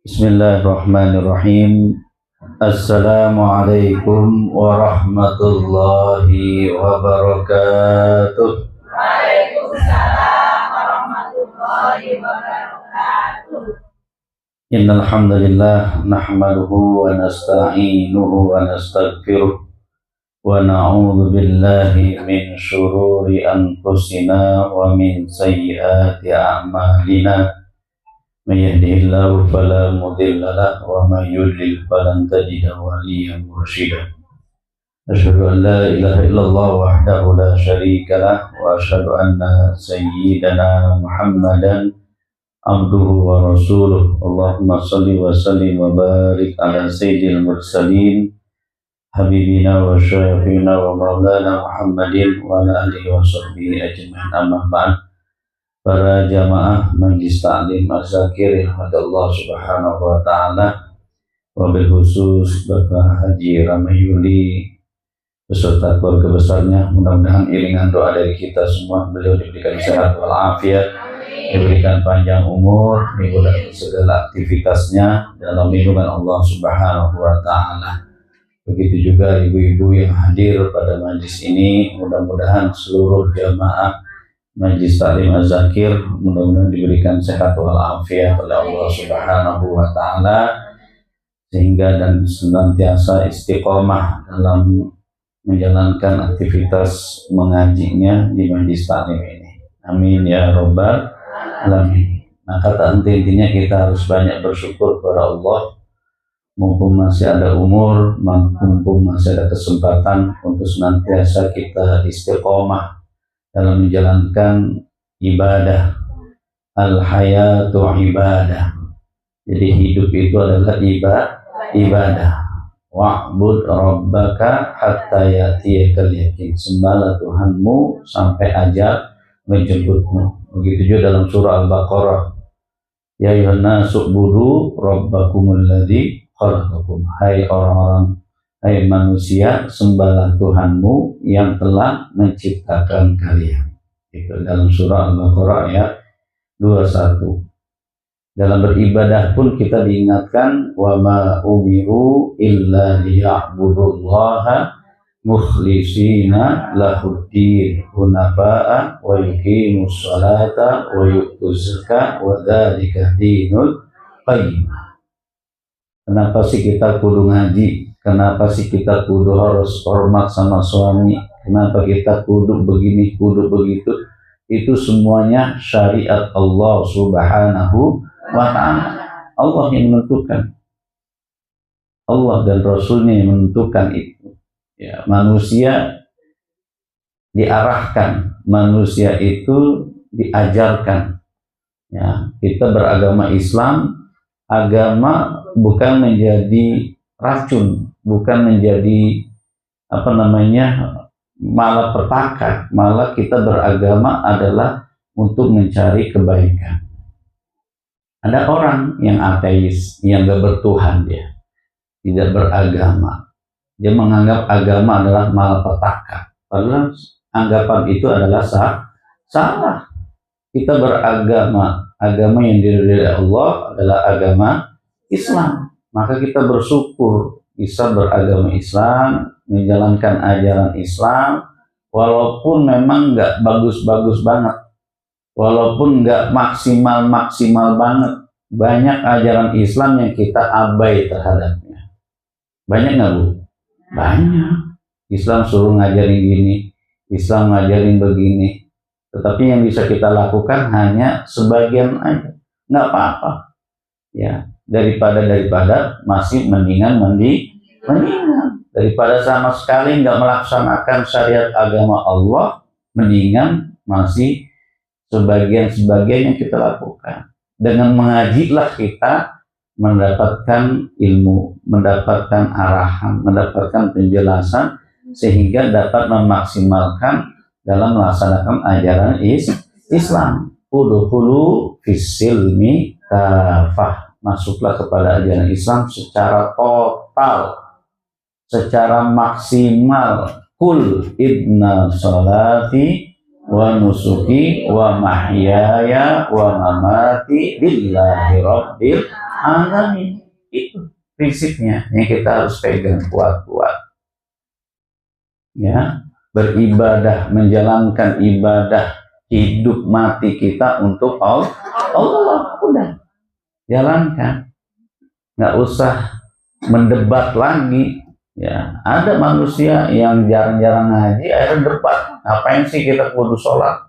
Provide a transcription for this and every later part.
Bismillahirrahmanirrahim. Assalamualaikum warahmatullahi wabarakatuh. Waalaikumsalam warahmatullahi wabarakatuh. Innal hamdalillah nahmaduhu wa nasta'inuhu wa nastaghfiruh wa na'udzu billahi min syururi anfusina wa min sayyiati a'malina. May yahdihillahu fala mudilla lahu wa may yudlil falan tajida waliyyan mursyida. Asyhadu an la ilaha illallah wahdahu la syarika lah wa asyhadu anna sayyidana Muhammadan abduhu wa rasuluh. Allahumma shalli wa sallim wa barik ala sayyidil mursalin habibina wa syafiina wa maulana Muhammadin wa ala alihi wa sahbihi ajma'in. Amma ba'd. Para jamaah Majlis Ta'lim Az-Zakir Allah Subhanahu wa taala, wabil khusus Bapak Haji Ramayuli beserta keluarga besarnya, mudah-mudahan iringan doa dari kita semua beliau diberikan sehat walafiat, diberikan panjang umur, dimudahkan segala aktivitasnya dalam lindungan Allah Subhanahu wa taala. Begitu juga ibu-ibu yang hadir pada majlis ini, mudah-mudahan seluruh jamaah Majlis Ta'lim Az-Zakir mudah-mudahan diberikan sehat walafiat oleh Allah Subhanahu wa taala sehingga dan senantiasa istiqomah dalam menjalankan aktivitas mengajinya di Majlis Ta'lim ini. Amin ya rabbal alamin. Nah, kata intinya kita harus banyak bersyukur kepada Allah mumpung masih ada umur, mumpung masih ada kesempatan untuk senantiasa kita istiqomah dalam menjalankan ibadah. Al-hayatu ibadah. Jadi hidup itu adalah ibadah. Wa'bud rabbaka hatta ya'tiyakal yakin. Sembahlah Tuhanmu sampai ajal menjemputmu. Begitu juga dalam surah Al-Baqarah. Ya ayyuhan nasu u'budu rabbakumul ladzi khalaqakum. Hai orang-orang, hai manusia, sembahlah Tuhanmu yang telah menciptakan kalian. Itu dalam surah Al-Baqarah ayat 21. Dalam beribadah pun kita diingatkan wa ma umiru illa liya'budullaha mukhlishina lahuddin hunafa'a wa yuqimus salata wa yu'tuz zakata wa dzalika dinul qayyim. Kenapa sih kita kudu ngaji? Kenapa sih kita kudu harus hormat sama suami? Kenapa kita kudu begini, kudu begitu? Itu semuanya syariat Allah Subhanahu wa ta'ala. Allah yang menentukan. Allah dan Rasulnya yang menentukan itu. Ya, manusia diarahkan, manusia itu diajarkan. Ya, kita beragama Islam, agama bukan menjadi racun, bukan menjadi malapetaka, malah kita beragama adalah untuk mencari kebaikan. Ada orang yang ateis, yang gak bertuhan, dia tidak beragama, dia menganggap agama adalah malapetaka, padahal anggapan itu adalah salah. Kita beragama, agama yang diridhai Allah adalah agama Islam. Maka kita bersyukur bisa beragama Islam, menjalankan ajaran Islam, walaupun memang nggak bagus-bagus banget, walaupun nggak maksimal banget. Banyak ajaran Islam yang kita abai terhadapnya. Banyak nggak, Bu? Banyak. Islam suruh ngajarin gini, Islam ngajarin begini, tetapi yang bisa kita lakukan hanya sebagian aja. Nggak apa-apa. Ya. Daripada masih mendingan daripada sama sekali nggak melaksanakan syariat agama Allah, mendingan masih sebagian yang kita lakukan. Dengan mengajilah kita mendapatkan ilmu, mendapatkan arahan, mendapatkan penjelasan sehingga dapat memaksimalkan dalam melaksanakan ajaran Islam. Udkhulu fis-silmi kafah. Masuklah kepada ajaran Islam secara total, secara maksimal. Kul inna salati wa nusuki wa mahyaya wa mamati lillahi rabbil alamin. Itu prinsipnya yang kita harus pegang kuat-kuat. Ya, beribadah, menjalankan ibadah, hidup mati kita untuk Allah. Udah jalankan, nggak usah mendebat lagi. Ya, ada manusia yang jarang-jarang ngaji, akhirnya debat. Ngapain sih kita kudu sholat?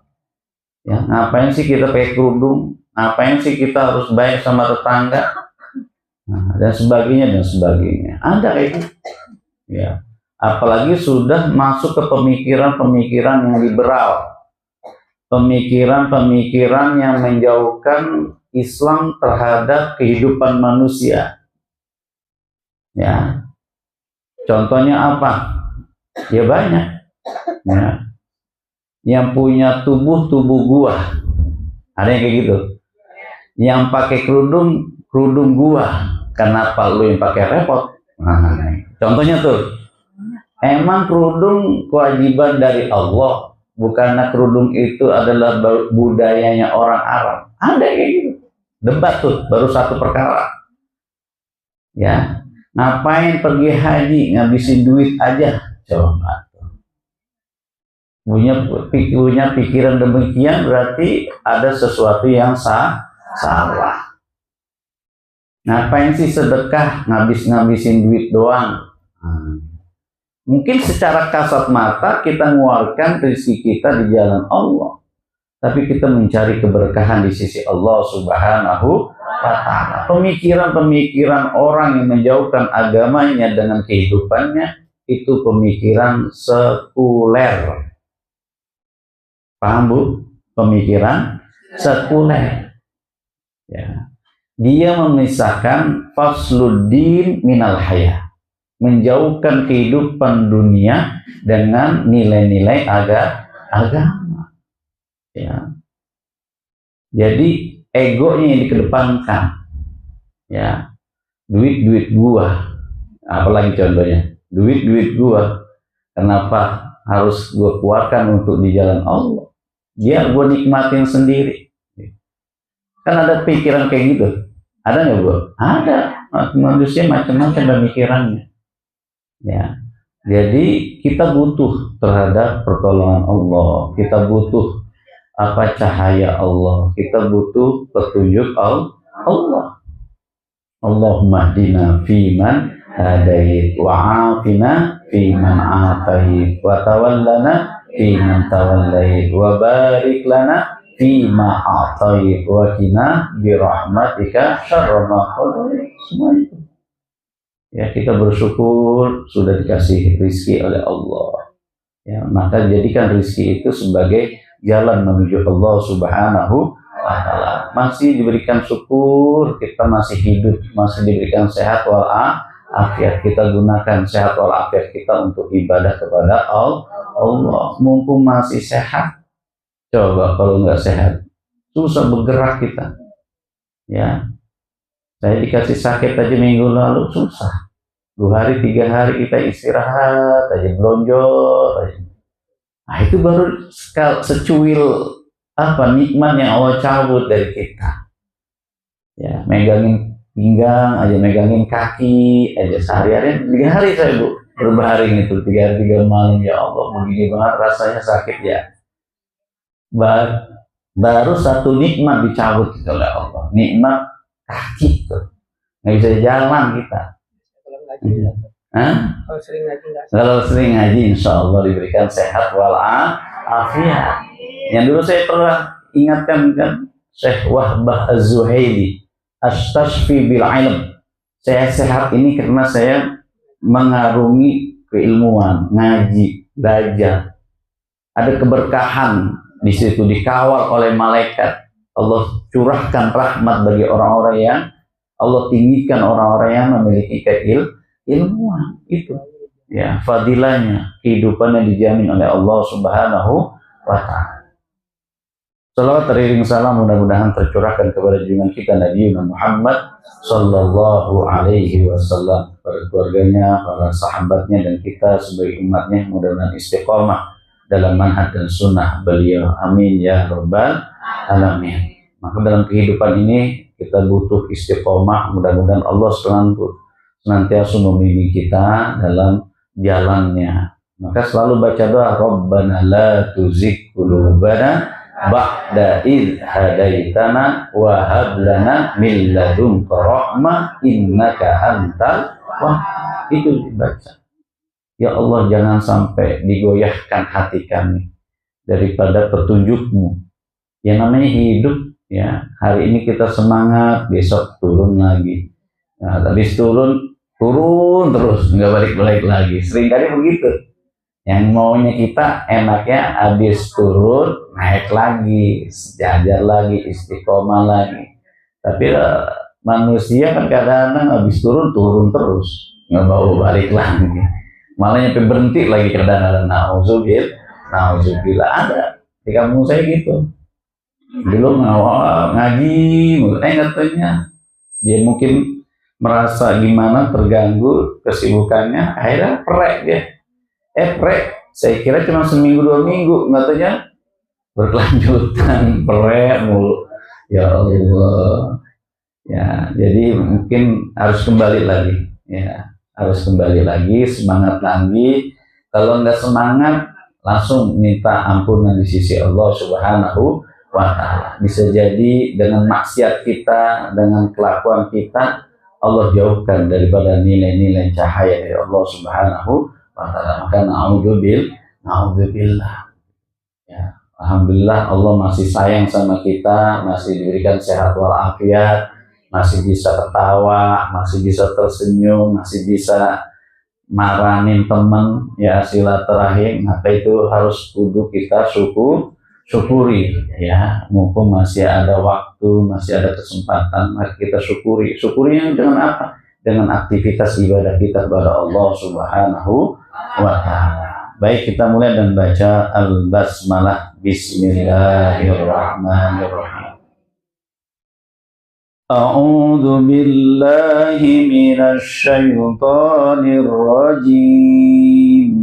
Ya, ngapain sih kita pakai kerudung? Ngapain sih kita harus baik sama tetangga? Nah, dan sebagainya. Ada itu. Ya, apalagi sudah masuk ke pemikiran-pemikiran yang liberal, pemikiran-pemikiran yang menjauhkan Islam terhadap kehidupan manusia. Ya, contohnya apa? Ya banyak. Ya. Yang punya tubuh gua, ada yang kayak gitu. Yang pakai kerudung gua. Kenapa lu yang pakai repot? Nah, contohnya tuh. Emang kerudung kewajiban dari Allah, bukannya kerudung itu adalah budayanya orang Arab. Ada kayak gitu. Debat tuh, baru satu perkara. Ya, ngapain pergi haji, ngabisin duit aja? Coba. Punya pikiran demikian berarti ada sesuatu yang salah. Ngapain sih sedekah, ngabisin duit doang? Mungkin secara kasat mata kita mengeluarkan rezeki kita di jalan Allah, tapi kita mencari keberkahan di sisi Allah Subhanahu wa Ta'ala. Pemikiran-pemikiran orang yang menjauhkan agamanya dengan kehidupannya itu pemikiran sekuler. Paham Bu? Pemikiran sekuler. Ya. Dia memisahkan fasluddin minal haya, menjauhkan kehidupan dunia dengan nilai-nilai agama. Ya. Jadi egonya yang dikedepankan. Ya. Duit gua. Apalagi contohnya? Duit gua. Kenapa harus gua keluarkan untuk di jalan Allah? Biar gua nikmatin sendiri. Kan ada pikiran kayak gitu. Ada nggak Bu? Ada. Manusia macam-macam pemikirannya. Ya, jadi kita butuh terhadap pertolongan Allah, kita butuh cahaya Allah, kita butuh petunjuk Allah. Allahumma hdina fiman hadait wa afina fiman afait wa tawallana fiman tawallait wa barik lana fima atait wa qina bi rahmatika syarra ma qadait. Semua itu. Ya, kita bersyukur sudah dikasih rizki oleh Allah. Ya, maka jadikan rizki itu sebagai jalan menuju Allah Subhanahu wa Ta'ala. Masih diberikan syukur, kita masih hidup, masih diberikan sehat walafiat. Kita gunakan sehat walafiat kita untuk ibadah kepada Allah. Mumpung masih sehat. Coba kalau nggak sehat, susah bergerak kita. Ya, saya dikasih sakit aja minggu lalu susah. 2 hari 3 hari kita istirahat aja, belonjor aja. Nah, itu baru secuil nikmat yang Allah cabut dari kita. Ya, megangin pinggang aja, megangin kaki aja sehari-hari. 3 hari saya Bu berbaring itu 3 hari 3 malam. Ya Allah, begini banget rasanya sakit ya. Baru satu nikmat dicabut oleh Allah, nikmat kaki itu. Nggak bisa jalan kita. Kalau sering ngaji insya Allah diberikan sehat walafiat. Yang dulu saya pernah ingatkan kan Syekh Wahbah Az-Zuhaili, astashfi bil ilm. Saya sehat ini karena saya mengarungi keilmuan, ngaji, belajar. Ada keberkahan di situ, dikawal oleh malaikat. Allah curahkan rahmat bagi orang-orang yang Allah tinggikan, orang-orang yang memiliki keilmuan itu. Ya, fadilahnya, kehidupannya dijamin oleh Allah Subhanahu wa Ta'ala. Salawat teriring salam mudah-mudahan tercurahkan kepada junjungan kita Nabi Muhammad sallallahu alaihi wasallam, para keluarganya, para sahabatnya, dan kita sebagai umatnya mudah-mudahan istiqomah dalam manhaj dan sunnah beliau. Amin ya rabbal alamin. Maka dalam kehidupan ini kita butuh istiqomah. Mudah-mudahan Allah senantiasa membimbing kita dalam jalannya. Maka selalu baca doa, Rabbana la tuzigh qulubana ba'da idh hadaitana wa hab lana min ladunka rahmah innaka antal wahhab. Itu dibaca. Ya Allah, jangan sampai digoyahkan hati kami daripada petunjukmu. Yang namanya hidup, ya, hari ini kita semangat, besok turun lagi. Nah, habis turun terus, nggak balik-balik lagi. Seringkali begitu. Yang maunya kita enaknya habis turun naik lagi, sejajar lagi, istiqomah lagi. Tapi manusia kan kadang-kadang habis turun terus, nggak mau balik lagi. Malah nyampe berhenti lagi kadang-kadang. Nauzubillah, ada di kampung saya gitu. Dulu ngaji, katanya dia mungkin merasa gimana, terganggu kesibukannya, akhirnya prek dia. Saya kira cuma seminggu 2 minggu, katanya berkelanjutan, prek mulu. Ya Allah. Ya, jadi mungkin harus kembali lagi, ya. Harus kembali lagi, semangat lagi. Kalau nggak semangat, langsung minta ampunan di sisi Allah Subhanahu wa ta'ala. Bisa jadi dengan maksiat kita, dengan kelakuan kita, Allah jauhkan daripada nilai-nilai cahaya dari Allah Subhanahu wa ta'ala. Maka na'udzubillah. Ya, alhamdulillah Allah masih sayang sama kita, masih diberikan sehat walafiat, masih bisa ketawa, masih bisa tersenyum, masih bisa maranin teman, ya, silaturahim. Maka itu harus kudu kita syukuri, ya. Mumpung masih ada waktu, masih ada kesempatan, mari kita syukuri. Syukurinya dengan apa? Dengan aktivitas ibadah kita kepada Allah Subhanahu wa ta'ala. Baik, kita mulai dan baca al-basmalah. Bismillahirrahmanirrahim. A'udzu billahi minasy syaithanir rajim.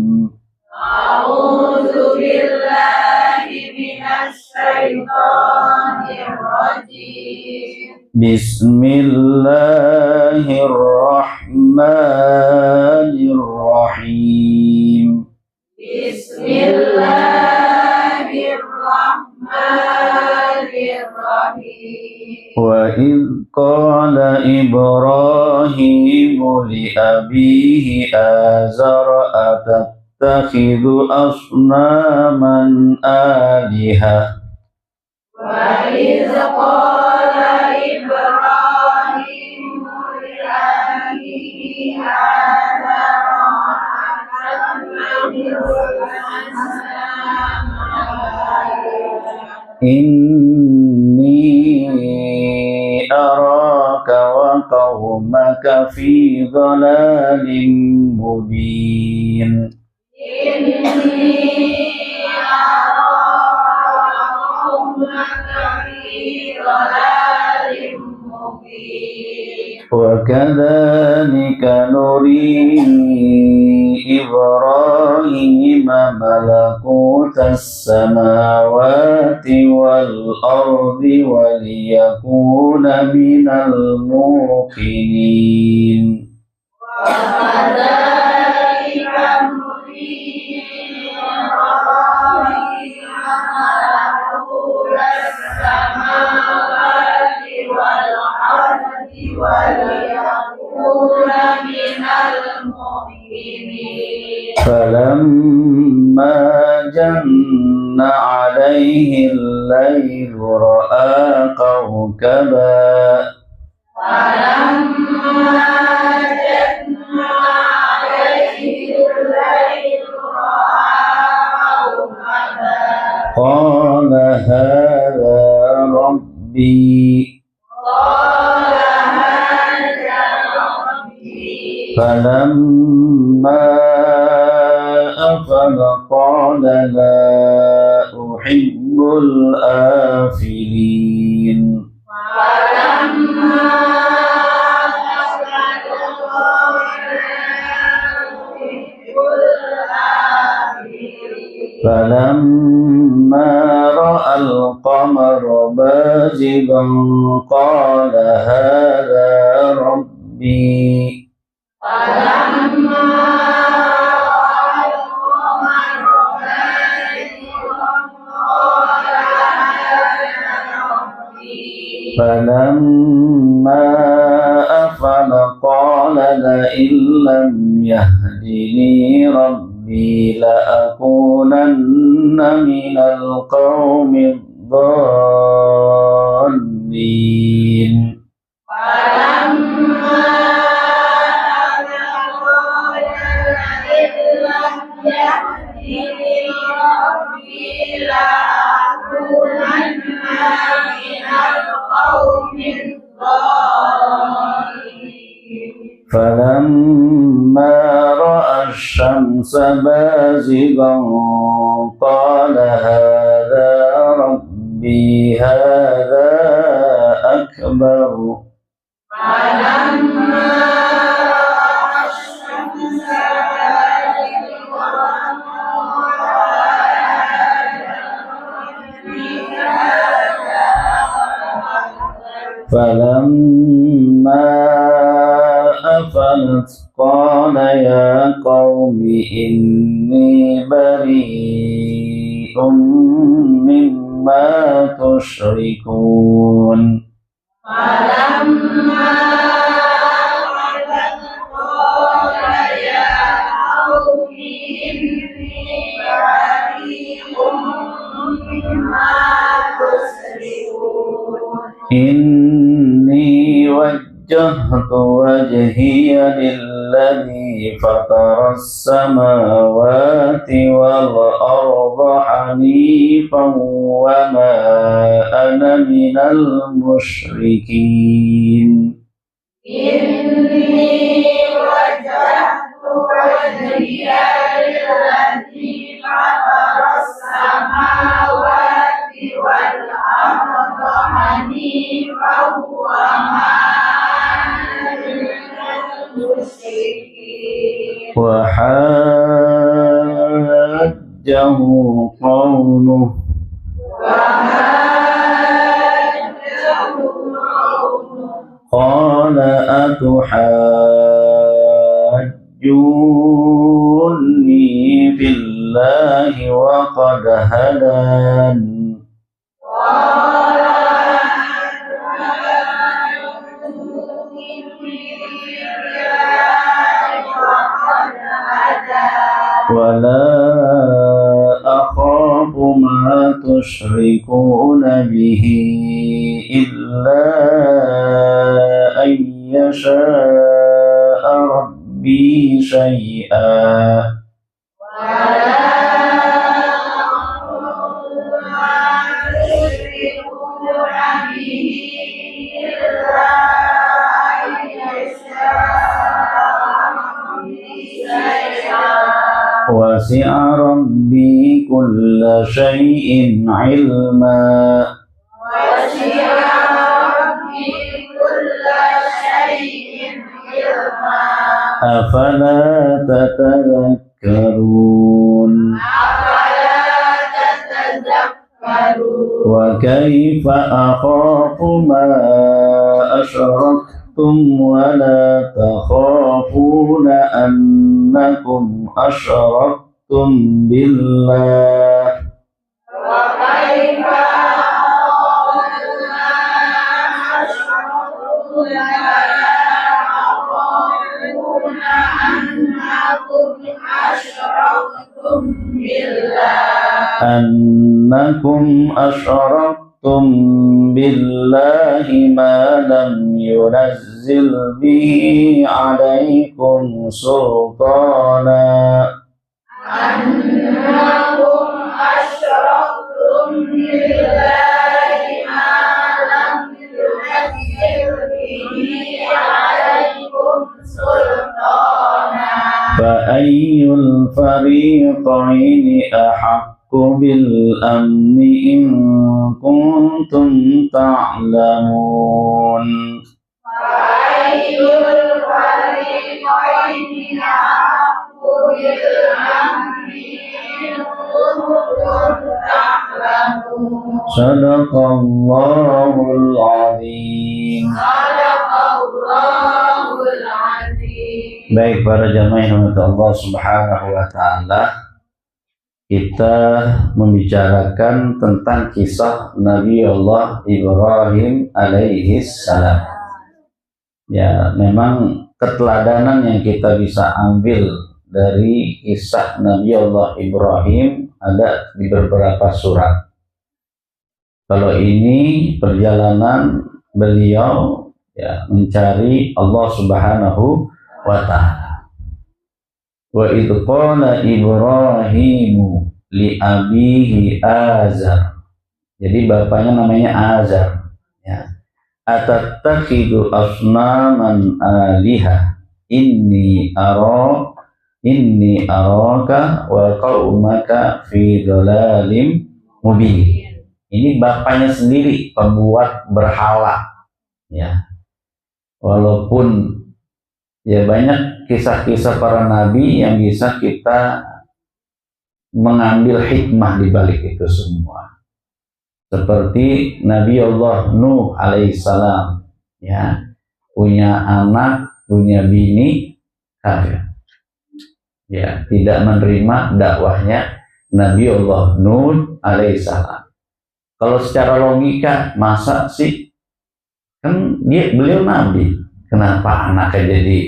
A'udzu billahi minasy syaitonir rajim. Bismillahirrahmanirrahim. Bismillahirrahmanirrahim. Wa idh qala Ibrahimu li abihi azara atattakhidhu asnaman aliha. Wa idh qala Ibrahimu li abihi azara atattakhidhu asnaman aliha. Inni araka wa qaumaka fi dhalalin mubin. Inni araka qaumaka fi dhalalin mubin. Wa kadzalika nuri Ibrahim malakutas samawati wal ardi wa liyakuna minal muqinin. Wa kadzalika nuri Ibrahim malakutas samawati wal ardi wa liyakuna minal muqinin. Falamma janna alaihi al-layl ra'a kawkaba. Falamma janna alaihi al-layl ra'a kawkaba. Qala hadha rabbi. Qala hadha rabbi. Falamma afala qala la uhibbul afilin. Falamma afala qala la uhibbul afilin. Fala كاذبا قال هذا ربي فلما أفل قال لئن لم يهدني ربي لأكونن من القوم الضالين فلما رأى الشمس بازغا قال هذا ربي هذا أكبر فلما أفلت قال يا قوم إني بريء مما تشركون إني وجهت وجهي للذي فطر السماوات والأرض حنيفا وما أنا من المشركين إني وجهت وجهي للذي فطر السماوات والأرض حنيفا وما وحاجه قومه قال أتحاجوني في الله وقد هدان ولا أخاف ما تشركون به إلا أن يشاء ربي شيئا وسع ربي كل شيء علما أفلا تتذكرون وكيف أخاف ما أشركتم ولا تخافون أنكم أشركتم بالله أنكم أشركتم بالله ما لم ينزل به عليكم سلطانا أنكم أشركتم بالله ما لم ينزل به عليكم سلطانا فأي الفريقين أحق بالأمن إن كنتم تعلمون فأي الفريقين أحق بالأمر إن كنتم تعلمون صدق الله العظيم. صدق الله العظيم. Baik para jamaah yang dirahmati Allah Subhanahu wa taala, kita membicarakan tentang kisah Nabi Allah Ibrahim alaihi salam. Ya, memang keteladanan yang kita bisa ambil dari kisah Nabi Allah Ibrahim ada di beberapa surat. Kalau ini perjalanan beliau ya mencari Allah Subhanahu wa ta'ala. Wa idh qala Ibrahimu li abihi Azar. Jadi bapaknya namanya Azar ya. Atattakhidhu asnaman aliha inni araka wa qaumaka fi dhalalim mubin. Ini bapaknya sendiri pembuat berhala ya. Walaupun ya banyak kisah-kisah para nabi yang bisa kita mengambil hikmah di balik itu semua. Seperti Nabi Allah Nuh alaihissalam ya, punya anak, punya bini kafir. Ya, tidak menerima dakwahnya Nabi Allah Nuh alaihissalam. Kalau secara logika, masa sih kan beliau nabi, kenapa anaknya jadi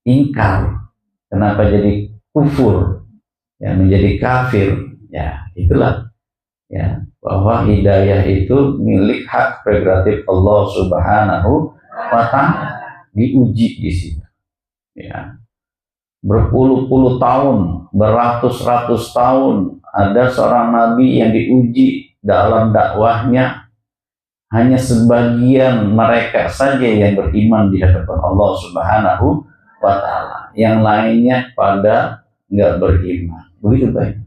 ingkar, kenapa jadi kufur, ya menjadi kafir, ya itulah ya bahwa hidayah itu milik hak prerogatif Allah Subhanahu wa ta'ala, diuji di situ, ya berpuluh-puluh tahun, beratus-ratus tahun ada seorang nabi yang diuji dalam dakwahnya. Hanya sebagian mereka saja yang beriman di hadapan Allah Subhanahu wa ta'ala, yang lainnya pada nggak beriman. Begitu baik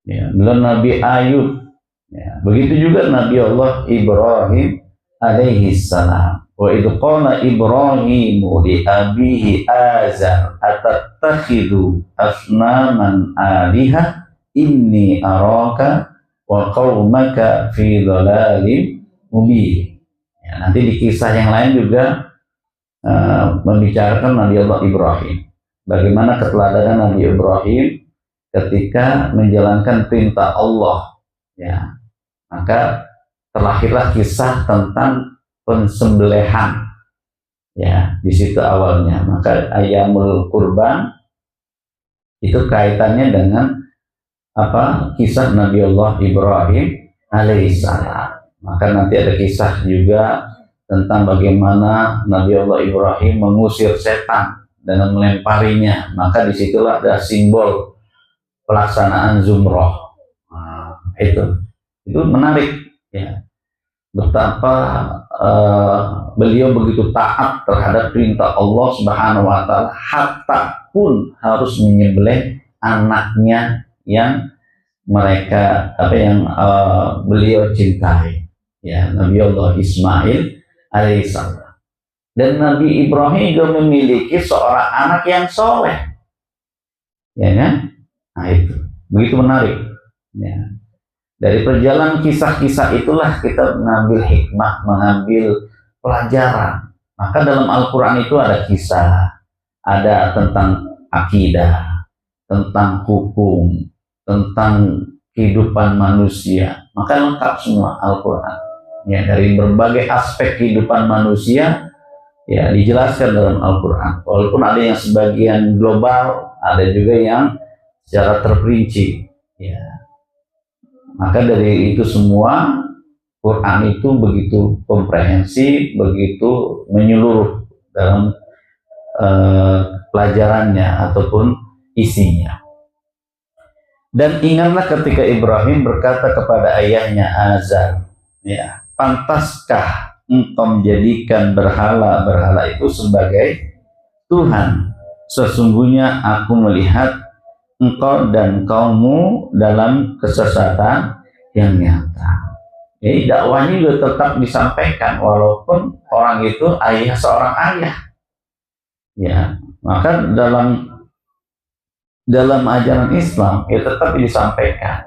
ya, belum Nabi Ayub ya, begitu juga Nabi Allah Ibrahim alaihi salam. Wa idh qala Ibrahimu li abihi Azar atattakhidhu asnaman aliha inni araka wa qaumaka fi dhalalim mubin. Ya, nanti di kisah yang lain juga membicarakan Nabi Allah Ibrahim, bagaimana keteladanan Nabi Ibrahim ketika menjalankan perintah Allah ya, maka terlahirlah kisah tentang pensembelihan ya, di situ awalnya. Maka ayamul kurban itu kaitannya dengan apa, kisah Nabi Allah Ibrahim alaihissalam. Maka nanti ada kisah juga tentang bagaimana Nabi Allah Ibrahim mengusir setan dengan melemparinya. Maka disitulah ada simbol pelaksanaan zumroh. Nah, itu menarik ya, betapa beliau begitu taat terhadap perintah Allah Subhanahu wa ta'ala, hatta pun harus menyembelih anaknya yang beliau cintai ya, Nabi Allah Ismail alaihissalam. Dan Nabi Ibrahim juga memiliki seorang anak yang soleh ya kan. Nah itu begitu menarik ya. Dari perjalanan kisah-kisah itulah kita mengambil hikmah, mengambil pelajaran. Maka dalam Al-Quran itu ada kisah, ada tentang akidah, tentang hukum, tentang kehidupan manusia. Maka lengkap semua Al-Quran ya, dari berbagai aspek kehidupan manusia ya dijelaskan dalam Al-Quran. Walaupun ada yang sebagian global, ada juga yang secara terperinci ya. Maka dari itu semua Quran itu begitu komprehensif, begitu menyeluruh dalam pelajarannya ataupun isinya. Dan ingatlah ketika Ibrahim berkata kepada ayahnya Azar ya, pantaskah engkau menjadikan berhala-berhala itu sebagai Tuhan? Sesungguhnya aku melihat engkau dan kaummu dalam kesesatan yang nyata. Jadi dakwahnya juga tetap disampaikan walaupun orang itu seorang ayah. Ya, maka dalam dalam ajaran Islam ya tetap disampaikan.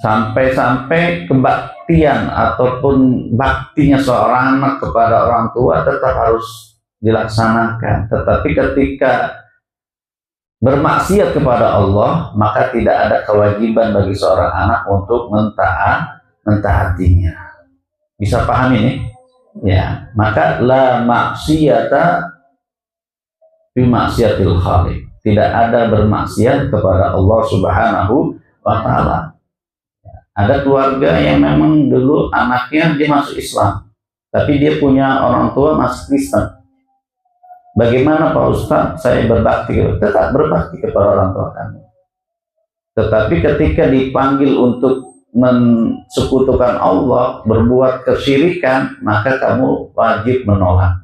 Sampai-sampai kebaktian ataupun baktinya seorang anak kepada orang tua tetap harus dilaksanakan. Tetapi ketika bermaksiat kepada Allah, maka tidak ada kewajiban bagi seorang anak untuk mentaatinya. Bisa paham ini? Ya, maka la maksiyata fi maksiatil khaliq. Tidak ada bermaksiat kepada Allah Subhanahu wa taala. Ada keluarga yang memang dulu anaknya dia masuk Islam, tapi dia punya orang tua masuk Kristen. Bagaimana Pak Ustadz saya berbakti? Tetap berbakti kepada orang tua kamu. Tetapi ketika dipanggil untuk mensekutukan Allah, berbuat kesyirikan, maka kamu wajib menolaknya.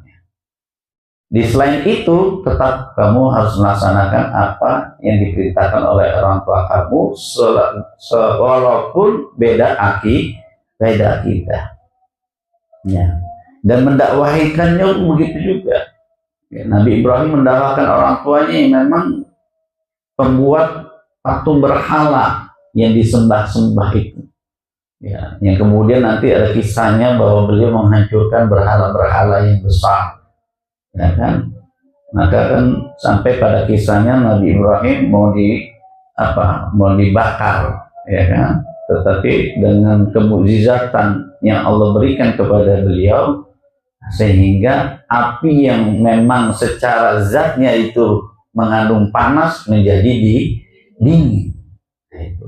Di selain itu, tetap kamu harus melaksanakan apa yang diperintahkan oleh orang tua kamu, walaupun beda akidah. Ya. Dan mendakwahikannya begitu juga. Ya, Nabi Ibrahim mendakwakan orang tuanya yang memang pembuat patung berhala yang disembah-sembah itu. Ya, yang kemudian nanti ada kisahnya bahwa beliau menghancurkan berhala-berhala yang besar. Ya kan, maka kan sampai pada kisahnya Nabi Ibrahim mau dibakar, ya kan, tetapi dengan kemukjizatan yang Allah berikan kepada beliau sehingga api yang memang secara zatnya itu mengandung panas menjadi dingin,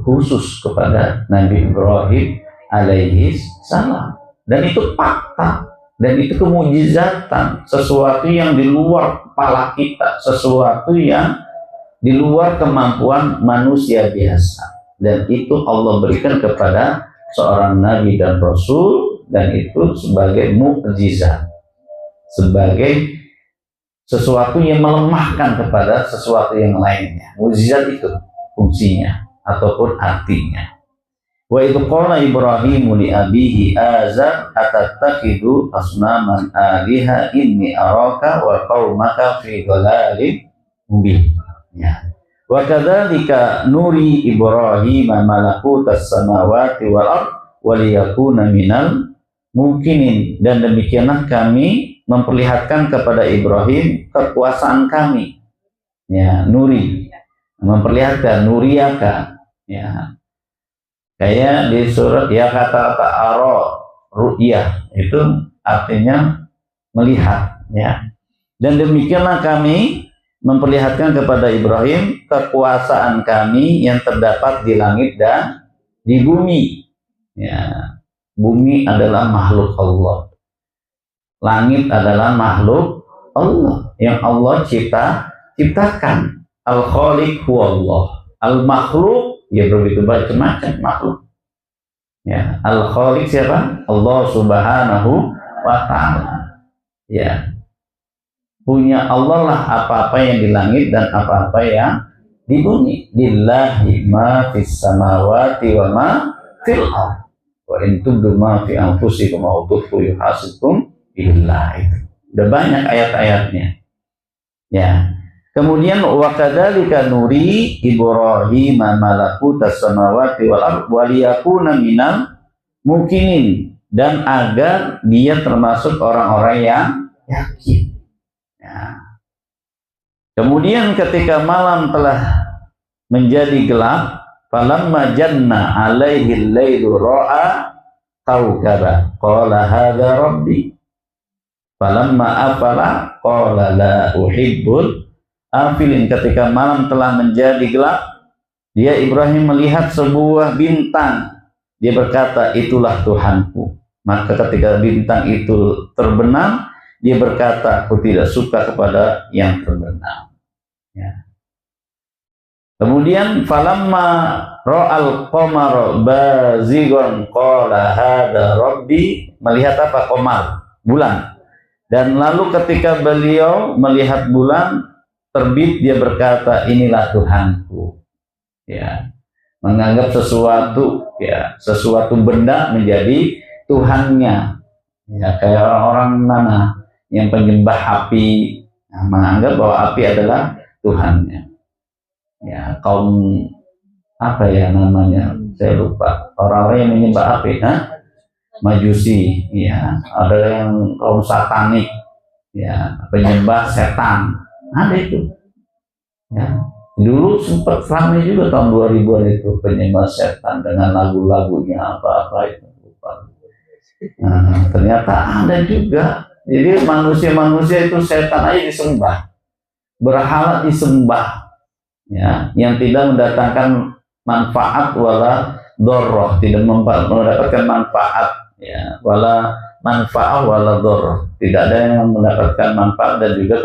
khusus kepada Nabi Ibrahim alaihi salam. Dan itu fakta. Dan itu kemujizatan, sesuatu yang di luar kepala kita, sesuatu yang di luar kemampuan manusia biasa. Dan itu Allah berikan kepada seorang nabi dan rasul, dan itu sebagai mukjizat, sebagai sesuatu yang melemahkan kepada sesuatu yang lainnya. Mukjizat itu fungsinya ataupun artinya. Wa idh qala Ibrahimu li abihi azar atattakhidhu asnaman aliha inni araka wa qaumaka fi dhalalin mubin. Ya. Wa kadzalika nuri Ibrahim malakutas samawati wal ard wa liyakuna minal mungkinin, dan demikianlah kami memperlihatkan kepada Ibrahim kekuasaan kami. Ya, nuri, memperlihatkan, nuriyaka. Ya. Kayak di surat ya kata ta'ara ru'yah itu artinya melihat, ya. Dan demikianlah kami memperlihatkan kepada Ibrahim kekuasaan kami yang terdapat di langit dan di bumi. Ya, bumi adalah makhluk Allah. Langit adalah makhluk Allah yang Allah ciptakan. Al-Khaliq huwallah. Al-Makhluk ya begitu macam-macam makhluk. Ya, Al-Khaliq siapa? Allah Subhanahu wa taala. Ya. Punya Allah lah apa-apa yang di langit dan apa-apa yang di bumi. Lillahi ma fis samawati wa ma fil ardh. Wa in tubdu ma fi anfusikum aw tukhfu yuhasibkum billahi. Udah banyak ayat-ayatnya. Ya. Kemudian wa kadzalika nuri Ibrahim malakutas samawati wal ardh wa liyakuna minal mukminin, dan agar dia termasuk orang-orang yang yakin. Ya. Kemudian ketika malam telah menjadi gelap, falamma janna alaihi al-lailu ra'a kawkaba qala hadza rabbi falamma afala qala la uhibbul afilin. Ketika malam telah menjadi gelap, dia Ibrahim melihat sebuah bintang. Dia berkata, itulah Tuhanku. Maka ketika bintang itu terbenam, dia berkata, aku tidak suka kepada yang terbenam. Ya. Kemudian falamma ra'al qamara bazigon qala hadza rabbi, melihat apa? Qamar, bulan. Dan lalu ketika beliau melihat bulan terbit, dia berkata, inilah Tuhanku. Ya, menganggap sesuatu, ya, sesuatu benda menjadi Tuhannya. Ya, kayak orang mana yang penyembah api, nah, menganggap bahwa api adalah Tuhannya. Ya, kaum apa ya namanya? Saya lupa. Orang-orang yang menyembah api, Majusi, ya. Ada yang kaum satanik, ya, penyembah setan. Ada itu. Ya. Dulu sempat ramai juga tahun 2000-an itu penyembah setan dengan lagu-lagunya apa-apa itu. Lupa. Nah, ternyata ada juga. Jadi manusia-manusia itu setan aja disembah, berhala disembah, ya, yang tidak mendatangkan manfaat wala dorroh, tidak mendapatkan manfaat, ya, wala manfaat wala dorroh, tidak ada yang mendapatkan manfaat dan juga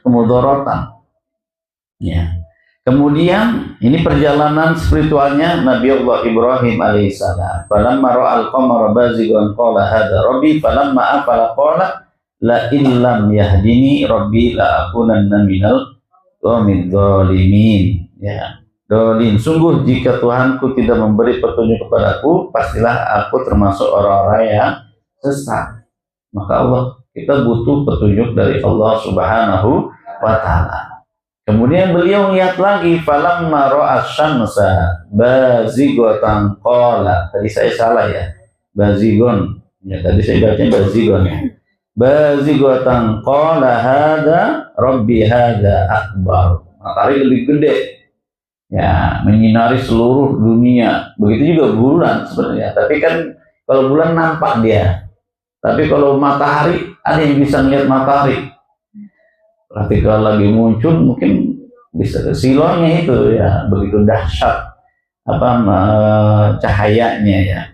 kemudorotan, ya. Kemudian ini perjalanan spiritualnya Nabi Allah Ibrahim alaihissalam. Falamma ra'al qamara bazighan qala hadza rabbi falamma afala qala la illam yahdini rabbi la akunanna minal qawmidz zalimin. Ya. Dolin, sungguh jika Tuhanku tidak memberi petunjuk kepadaku, pastilah aku termasuk orang-orang yang sesat. Maka kita butuh petunjuk dari Allah Subhanahu wa Ta'ala. Kemudian beliau lihat lagi, falamma ra'a syamsa bazighatan qala. Tadi saya salah ya, bazigon. Ya, tadi saya baca bazigon ya. Bazighatan qala hadza rabbi hadza akbar. Matahari lebih gede, ya, menyinari seluruh dunia. Begitu juga bulan sebenarnya. Tapi kan kalau bulan nampak dia. Tapi kalau matahari, ada yang bisa melihat matahari. Ketika lagi muncul mungkin bisa silonya itu, ya, begitu dahsyat cahayanya, ya.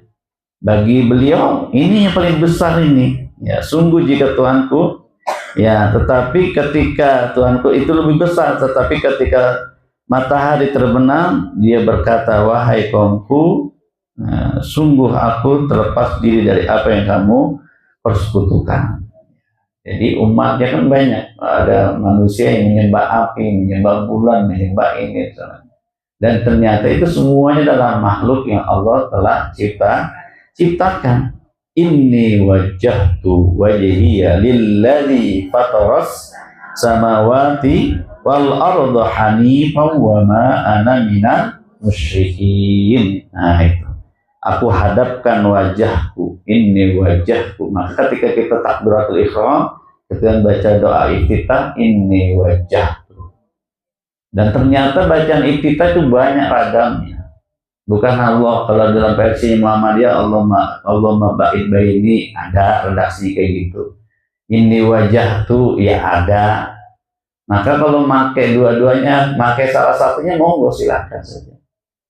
Bagi beliau ini yang paling besar ini, ya, sungguh jika Tuhanku, ya, tetapi ketika Tuhanku itu lebih besar, tetapi ketika matahari terbenam dia berkata, wahai kaumku, sungguh aku terlepas diri dari apa yang kamu persekutukan. Jadi umatnya kan banyak, ada manusia yang menyembah api, menyembah bulan, menyembah ini, dan ternyata itu semuanya adalah makhluk yang Allah telah ciptakan. Inni wajjahtu wajhiya lilladzi fataras samawati wal arda hanifan wa ma ana minal musyrikin. Nah, itu. Aku hadapkan wajahku, ini wajahku. Maka ketika kita takbiratul ihram, kita baca doa iftitah, ini wajahku. Dan ternyata bacaan iftitah itu banyak ragamnya. Bukan Allah, kalau dalam versi Muhammadiyah, Allahumma ba'id baini, ada redaksi kayak gitu. Ini wajahku, ya ada. Maka kalau pakai dua-duanya, pakai salah satunya, monggo silakan saja.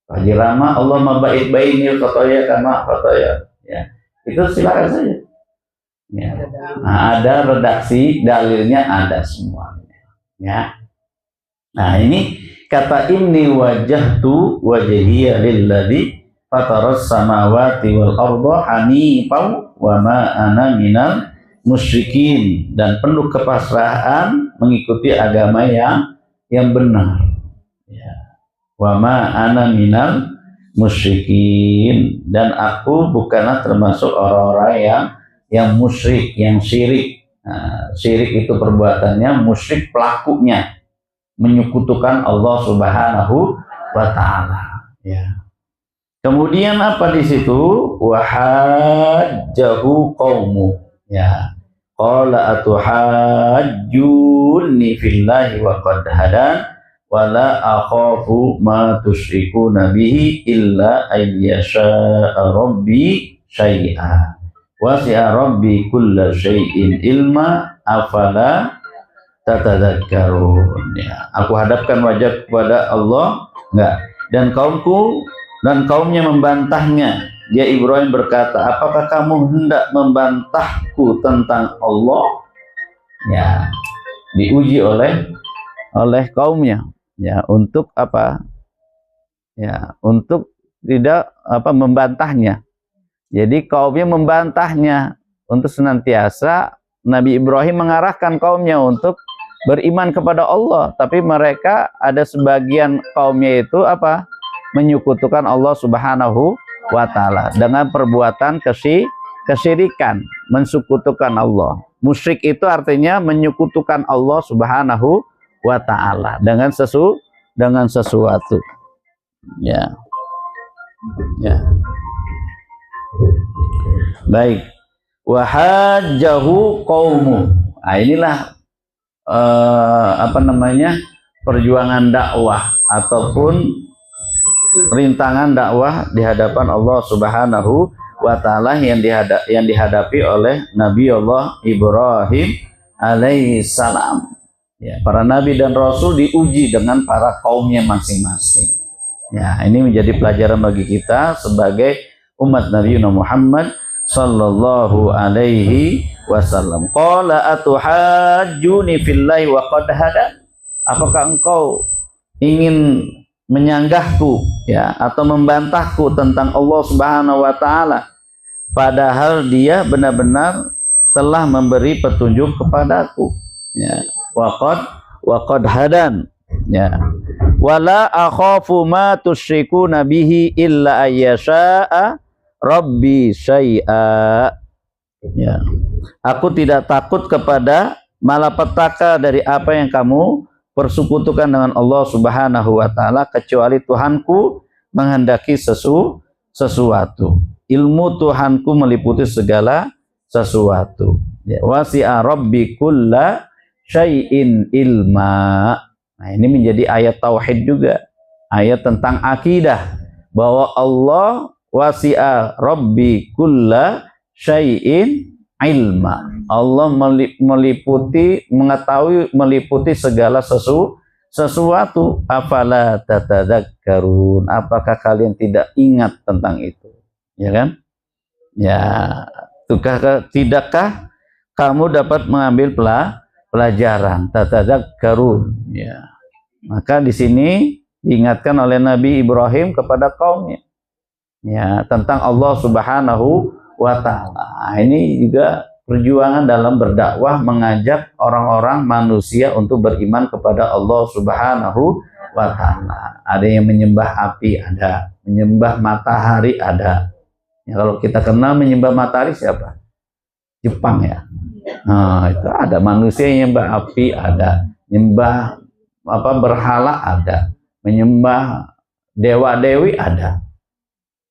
Haji Rama, Allah mabait bainil khotoya kama khotoya, ya, itu silakan saja, ya. Nah, ada redaksi dalilnya, ada semuanya, ya. Nah, ini kata inni wajjahtu wajhiya lilladzi fataras samawati wal arda hanifan wa ma ana minal musyrikin, dan penuh kepasrahan mengikuti agama yang benar, ya. Wa ma ana minal musyrikin, dan aku bukanlah termasuk orang-orang yang musyrik, yang syirik. Nah, syirik itu perbuatannya, musyrik pelakunya, menyekutukan Allah Subhanahu wa Ta'ala, ya. Kemudian apa di situ? Wahajjahu qaumu, ya. Qala atuhajjunni fillahi wa qad hadan wala akhafu ma tusyrikuna bihi illa ayyasha'a rabbi syai'a wasi'a rabbi kulla syai'in ilma afala tatadzakkarun, ya. Aku hadapkan wajah kepada Allah, enggak, dan kaumnya membantahnya. Dia Ibrahim berkata, apakah kamu hendak membantahku tentang Allah? Ya, diuji oleh kaumnya. Ya, untuk apa? Ya, untuk tidak membantahnya. Jadi kaumnya membantahnya untuk senantiasa Nabi Ibrahim mengarahkan kaumnya untuk beriman kepada Allah, tapi mereka ada sebagian kaumnya itu menyekutukan Allah Subhanahu wa Ta'ala dengan perbuatan kesyirikan, mensekutukan Allah. Musyrik itu artinya menyekutukan Allah Subhanahu wa Ta'ala dengan dengan sesuatu. Ya. Ya. Baik. Wa hajjahu qaumu. Nah, inilah perjuangan dakwah ataupun rintangan dakwah di hadapan Allah Subhanahu wa taala yang dihadapi oleh Nabi Allah Ibrahim alaihissalam. Ya, para nabi dan rasul diuji dengan para kaumnya masing-masing. Ya, ini menjadi pelajaran bagi kita sebagai umat Nabi Muhammad sallallahu alaihi wasallam. Qala atuhajjuni fillahi wa qad hada. Apakah engkau ingin menyanggahku ya atau membantahku tentang Allah Subhanahu wa taala padahal dia benar-benar telah memberi petunjuk kepadaku ya wa qad hadan ya wala akhafu ma tusyrikuna bihi illa ayyasha'a rabbi syai'a ya aku tidak takut kepada malapetaka dari apa yang kamu persekutukan dengan Allah Subhanahu wa taala kecuali Tuhanku menghendaki sesuatu. Ilmu Tuhanku meliputi segala sesuatu. Ya, wasi'a rabbi kulla syai'in ilma. Nah, ini menjadi ayat tauhid juga. Ayat tentang akidah bahwa Allah wasi'a rabbi kulla syai'in ilma. Allah meliputi segala sesuatu. Afala tatadzakkarun. Apakah kalian tidak ingat tentang itu? Ya kan? Ya, tidakkah kamu dapat mengambil pelajaran? Tatadzakkarun. Ya. Maka di sini diingatkan oleh Nabi Ibrahim kepada kaumnya. Ya, tentang Allah Subhanahu wa ta'ala. Ini juga perjuangan dalam berdakwah mengajak orang-orang manusia untuk beriman kepada Allah Subhanahu wa ta'ala. Ada yang menyembah api, ada menyembah matahari, ada. Ya, kalau kita kenal menyembah matahari siapa? Jepang ya. Nah, itu ada manusia yang menyembah api, ada menyembah berhala, ada menyembah dewa-dewi, ada.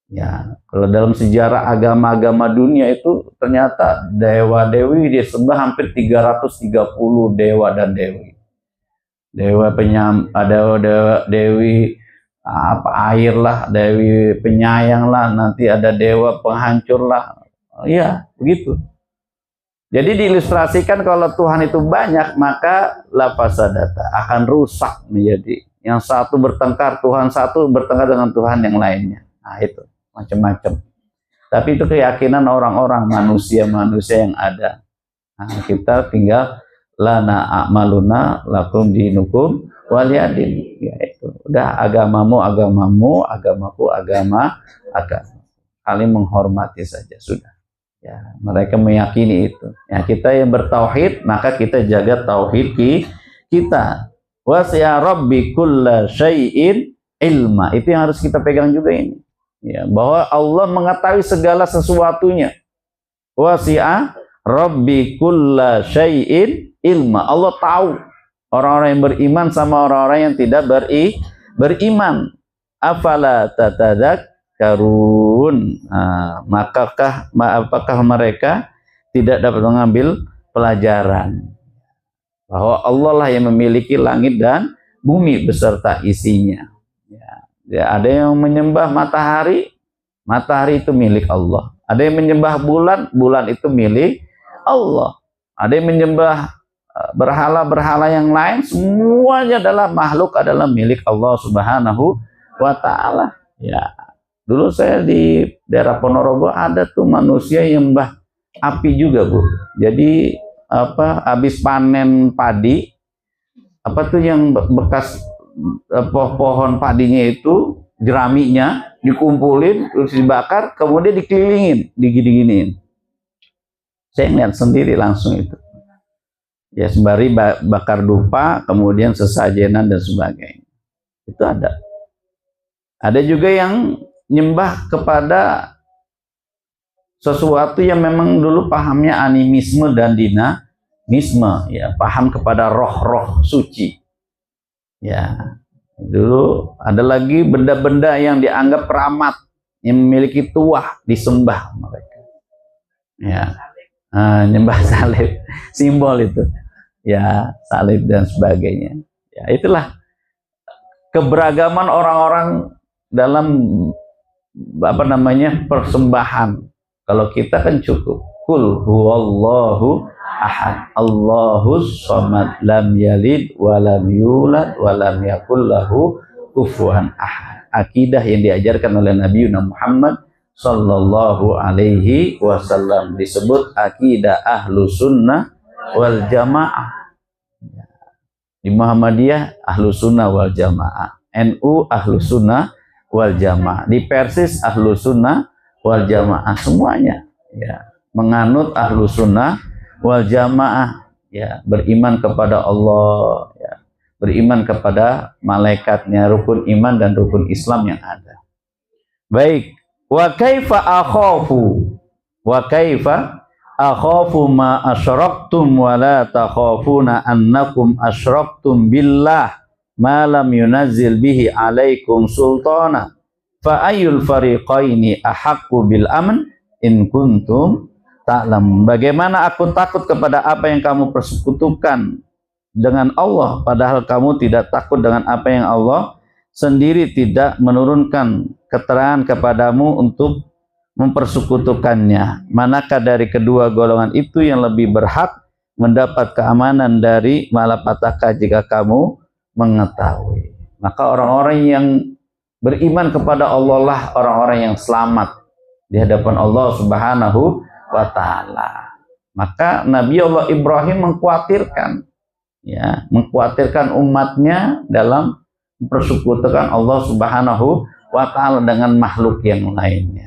Ya, kalau dalam sejarah agama-agama dunia itu ternyata dewa-dewi disembah hampir 330 dewa dan dewi. Dewa dewi air lah, dewi penyayang lah, nanti ada dewa penghancur lah. Iya, begitu. Jadi diilustrasikan kalau Tuhan itu banyak, maka la fasadata akan rusak menjadi. Yang satu bertengkar, Tuhan satu bertengkar dengan Tuhan yang lainnya. Nah, itu macam-macam. Tapi itu keyakinan orang-orang manusia-manusia yang ada. Nah, kita tinggal lana a'maluna lakum dinukum waliyadin. Ya itu. Udah agamamu, agamaku, agama. Saling menghormati saja sudah. Ya, mereka meyakini itu. Ya, kita yang bertauhid, maka kita jaga tauhid kita. Wasi'a rabbi kulla syai'in ilma. Itu yang harus kita pegang juga ini. Ya, bahwa Allah mengetahui segala sesuatunya. Wasi'a rabbi kulla syai'in ilma. Allah tahu orang-orang yang beriman sama orang-orang yang tidak beriman. Afala tatadzakkarun. Nah, apakah mereka tidak dapat mengambil pelajaran bahwa Allah lah yang memiliki langit dan bumi beserta isinya. Ya, ada yang menyembah matahari, matahari itu milik Allah. Ada yang menyembah bulan, bulan itu milik Allah. Ada yang menyembah berhala-berhala yang lain, semuanya adalah makhluk, adalah milik Allah Subhanahu wa ta'ala. Ya, dulu saya di daerah Ponorogo ada tuh manusia yang menyembah api juga, Bu. Jadi habis panen padi, tuh yang bekas pohon padinya itu jeraminya dikumpulin terus dibakar kemudian dikelilingin digini-giniin. Saya lihat sendiri langsung itu ya, sembari bakar dupa kemudian sesajenan dan sebagainya. Itu ada juga yang nyembah kepada sesuatu yang memang dulu pahamnya animisme dan dinamisme ya, paham kepada roh-roh suci. Ya, Dulu ada lagi benda-benda yang dianggap keramat, yang memiliki tuah, disembah mereka. Ya, nyembah salib, simbol itu. Ya, salib dan sebagainya. Ya, itulah keberagaman orang-orang dalam persembahan. Kalau kita kan cukup. Qul huwallahu ahad, Allahus samad, lam yalid wa lam yulad wa lam yakul lahu kufuwan ahad. Akidah yang diajarkan oleh Nabi Muhammad sallallahu alaihi wasallam disebut akidah ahlu sunnah wal jamaah. Di Muhammadiyah ahlu sunnah wal jamaah, NU ahlu sunnah wal jamaah, di Persis ahlu sunnah wal jamaah, semuanya ya menganut ahlu sunnah wal jamaah, ya beriman kepada Allah, ya beriman kepada malaikatnya, rukun iman dan rukun Islam yang ada. Baik, wa kaifa akhafu ma asyraktum wa la takhafuna annakum asyraktum billah ma lam yunazzil bihi alaikum sultana fa ayyul fariqaini ahaqqu bil amn in kuntum ta'lam. Bagaimana aku takut kepada apa yang kamu persekutukan dengan Allah, padahal kamu tidak takut dengan apa yang Allah sendiri tidak menurunkan keterangan kepadamu untuk mempersekutukannya. Manakah dari kedua golongan itu yang lebih berhak mendapat keamanan dari malapetaka jika kamu mengetahui? Maka orang-orang yang beriman kepada Allah lah orang-orang yang selamat di hadapan Allah Subhanahu wa ta'ala. Maka Nabi Allah Ibrahim mengkhawatirkan umatnya dalam mempersekutukan Allah Subhanahu wa ta'ala dengan makhluk yang lainnya.